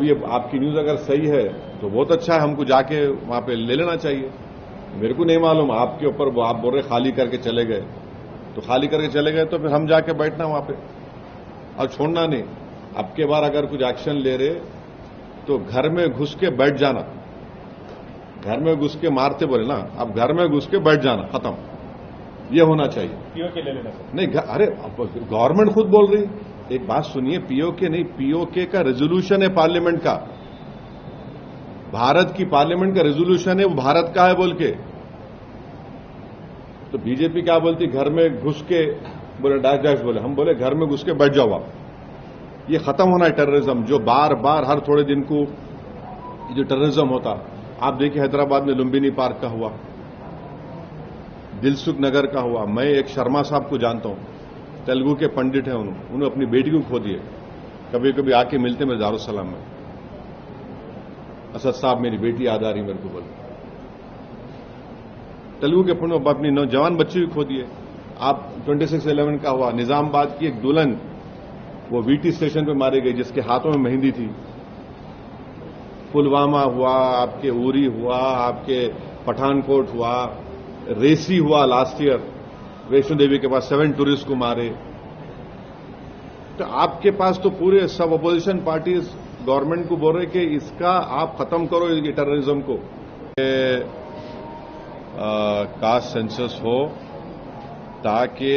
ये आपकी न्यूज अगर सही है तो बहुत अच्छा है, हमको जाके वहां पे ले लेना चाहिए। मेरे को नहीं मालूम आपके ऊपर, वो आप बोल रहे खाली करके चले गए, तो खाली करके चले गए तो फिर हम जाके बैठना वहां पे और छोड़ना नहीं। अब के बार अगर कुछ एक्शन ले रहे तो घर में घुस के बैठ जाना, घर में घुस के मारते बोले ना, अब घर में घुस के बैठ जाना, खत्म, ये होना चाहिए। पीओके ले लेना नहीं, अरे गवर्नमेंट खुद बोल रही, एक बात सुनिए, पीओके नहीं, पीओके का रेजोल्यूशन है पार्लियामेंट का, भारत की पार्लियामेंट का रेजोल्यूशन है, वो भारत का है बोल के। तो बीजेपी क्या बोलती, घर में घुस के बोले डैश डैश बोले, हम बोले घर में घुस के बैठ जाओ आप। ये खत्म होना है टेररिज्म, जो बार बार हर थोड़े दिन को जो टेररिज्म होता। आप देखिए हैदराबाद में लुम्बिनी पार्क का हुआ, दिलसुख नगर का हुआ। मैं एक शर्मा साहब को जानता हूं, तेलुगु के पंडित हैं, उन्होंने अपनी बेटी को खो दिए। कभी कभी आके मिलते मेरे दारुसलाम में, असद साहब मेरी बेटी याद आ रही मेरे को बोले। तेलुगु के पंडित अपनी नौजवान बच्चे भी खो दिए। आप 26/11 का हुआ, निजामाबाद की एक दुल्हन वो वीटी स्टेशन पे मारी गई जिसके हाथों में मेहंदी थी। पुलवामा हुआ, आपके उरी हुआ, आपके पठानकोट हुआ, रेसी हुआ लास्ट ईयर, वैष्णो देवी के पास 7 टूरिस्ट को मारे। तो आपके पास तो पूरे सब अपोजिशन पार्टीज गवर्नमेंट को बोल रहे कि इसका आप खत्म करो ये टेररिज्म को। कास्ट सेंसस हो ताकि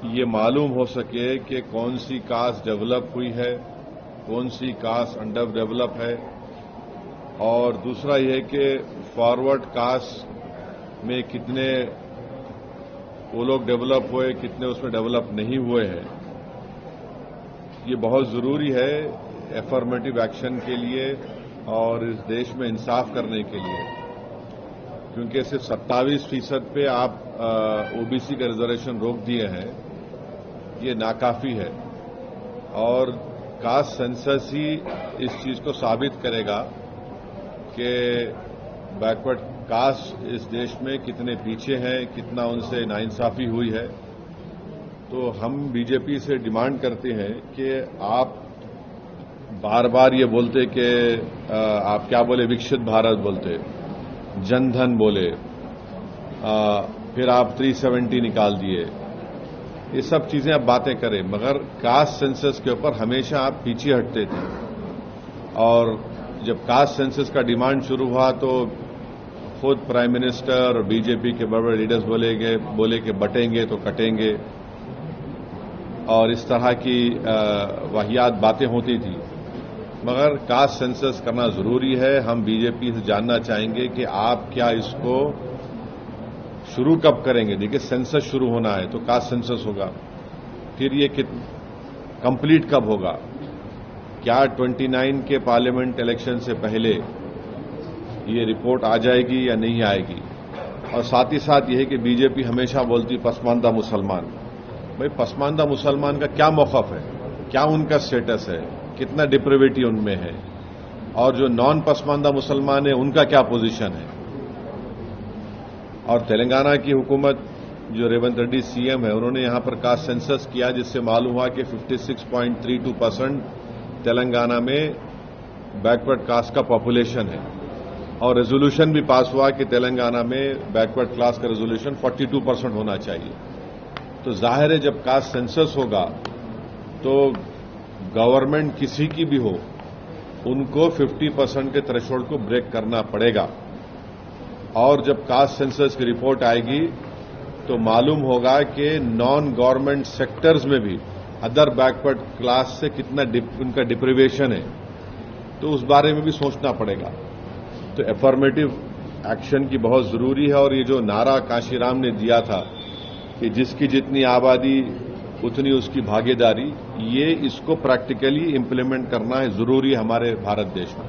ये मालूम हो सके कि कौन सी कास्ट डेवलप हुई है, कौन सी कास्ट अंडर डेवलप है। और दूसरा यह है कि फॉरवर्ड कास्ट में कितने वो लोग डेवलप हुए, कितने उसमें डेवलप नहीं हुए हैं। ये बहुत जरूरी है एफर्मेटिव एक्शन के लिए और इस देश में इंसाफ करने के लिए, क्योंकि सिर्फ 27% पे आप ओबीसी का रिजर्वेशन रोक दिए हैं, ये नाकाफी है। और कास्ट सेंसस ही इस चीज को साबित करेगा कि बैकवर्ड कास्ट इस देश में कितने पीछे हैं, कितना उनसे नाइंसाफी हुई है। तो हम बीजेपी से डिमांड करते हैं कि आप बार बार ये बोलते कि आप क्या बोले, विकसित भारत बोलते, जनधन बोले, फिर आप 370 निकाल दिए, ये सब चीजें आप बातें करें, मगर कास्ट सेंसस के ऊपर हमेशा आप पीछे हटते थे। और जब कास्ट सेंसस का डिमांड शुरू हुआ तो खुद प्राइम मिनिस्टर और बीजेपी के बड़े बड़े लीडर्स बोले कि बटेंगे तो कटेंगे, और इस तरह की वाहियात बातें होती थी। मगर कास्ट सेंसस करना जरूरी है। हम बीजेपी से जानना चाहेंगे कि आप क्या इसको शुरू कब करेंगे। देखिए, सेंसस शुरू होना है तो कास्ट सेंसस होगा, फिर ये कंप्लीट कब होगा, क्या 29 के पार्लियामेंट इलेक्शन से पहले ये रिपोर्ट आ जाएगी या नहीं आएगी। और साथ ही साथ यह है कि बीजेपी हमेशा बोलती पसमानदा मुसलमान। भाई, पसमानदा मुसलमान का क्या मौक़िफ़ है, क्या उनका स्टेटस है, कितना डिप्रेविटी उनमें है, और जो नॉन पसमानदा मुसलमान है उनका क्या पोजीशन है। और तेलंगाना की हुकूमत, जो रेवंत रेड्डी सीएम है, उन्होंने यहां पर कास्ट सेंसस किया जिससे मालूम हुआ कि 56.32% तेलंगाना में बैकवर्ड कास्ट का पॉपुलेशन है। और रेजोल्यूशन भी पास हुआ कि तेलंगाना में बैकवर्ड क्लास का रेजोल्यूशन 42% होना चाहिए। तो जाहिर है जब कास्ट सेंसस होगा तो गवर्नमेंट किसी की भी हो, उनको 50% के थ्रेशोल्ड को ब्रेक करना पड़ेगा। और जब कास्ट सेंसस की रिपोर्ट आएगी तो मालूम होगा कि नॉन गवर्नमेंट सेक्टर्स में भी अदर बैकवर्ड क्लास से कितना उनका डिप्रिवेशन है, तो उस बारे में भी सोचना पड़ेगा। तो एफर्मेटिव एक्शन की बहुत जरूरी है। और ये जो नारा काशीराम ने दिया था कि जिसकी जितनी आबादी उतनी उसकी भागीदारी, ये इसको प्रैक्टिकली इंप्लीमेंट करना है जरूरी हमारे भारत देश में।